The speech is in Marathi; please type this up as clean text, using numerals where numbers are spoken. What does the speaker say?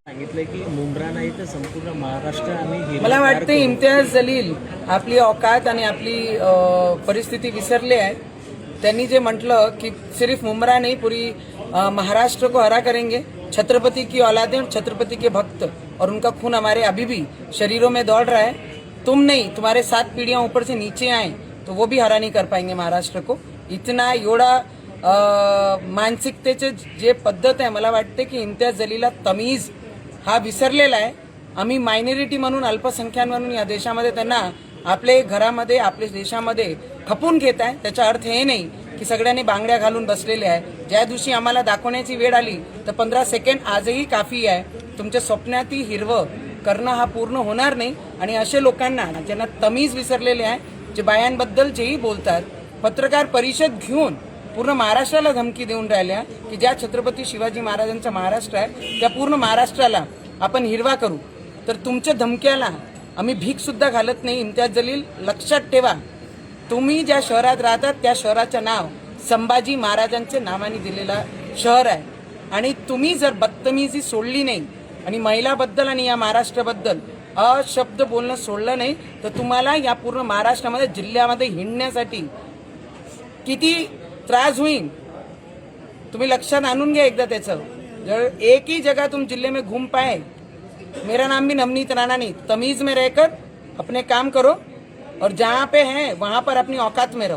सांगितलं की मुंब्रा नाही तर संपूर्ण महाराष्ट्र आम्ही मला वाटतं इम्तियाज जलील आपली औकात आणि आपली परिस्थिती विसरले आहे। त्यांनी जे म्हटलं की सिर्फ मुंब्रा नहीं पूरी महाराष्ट्र को हरा करेंगे, छत्रपति की औलादें और छत्रपति के भक्त और उनका खून हमारे अभी भी शरीरों में दौड़ रहा है। तुम नहीं, तुम्हारे 7 पीढ़ियां ऊपर से नीचे आए तो वो भी हरा नहीं कर पाएंगे महाराष्ट्र को। इतना एवढा मानसिकतेचे जे पद्धत आहे, मला वाटते की इम्तियाज जलीलला तमीज हा विसरलेला आहे। आम्ही मायनॉरिटी म्हणून, अल्पसंख्याक म्हणून या देशामध्ये त्यांना आपले घरामध्ये, आपल्या देशामध्ये खपून घेत आहे। त्याचा अर्थ हे नाही की सगळ्यांनी बांगड्या घालून बसलेले आहे। ज्या दिवशी आम्हाला दाखवण्याची वेळ आली तर 15 सेकंड आजही काफी आहे। तुमच्या स्वप्नातील हिरवं करणं हा पूर्ण होणार नाही। आणि असे लोकांना ज्यांना तमीज विसरलेले आहे, जे बायांबद्दल जेही बोलतात, पत्रकार परिषद घेऊन पूर्ण महाराष्ट्राला धमकी देऊन राहिल्या की ज्या छत्रपती शिवाजी महाराजांचा महाराष्ट्र आहे त्या पूर्ण महाराष्ट्राला आपण हिरवा करू, तर तुमच्या धमक्याला आम्ही भीक सुद्धा घालत नाही। इम्तियाज जलील, लक्षात ठेवा, तुम्ही ज्या शहरात राहतात त्या शहराचं नाव संभाजी महाराजांच्या नावाने दिलेला शहर आहे। आणि तुम्ही जर बदतमीजी सोडली नाही आणि महिलाबद्दल आणि या महाराष्ट्राबद्दल अशब्द बोलणं सोडलं नाही तर तुम्हाला या पूर्ण महाराष्ट्रामध्ये, जिल्ह्यामध्ये हिंडण्यासाठी किती त्रास होईल तुम्ही लक्षात आणून घ्या एकदा त्याचं। जर एक ही जगह तुम जिले में घूम पाए, मेरा नाम भी नवनीत राणा नहीं, तमीज में रहकर अपने काम करो और जहाँ पे हैं वहाँ पर अपनी औकात में रहो।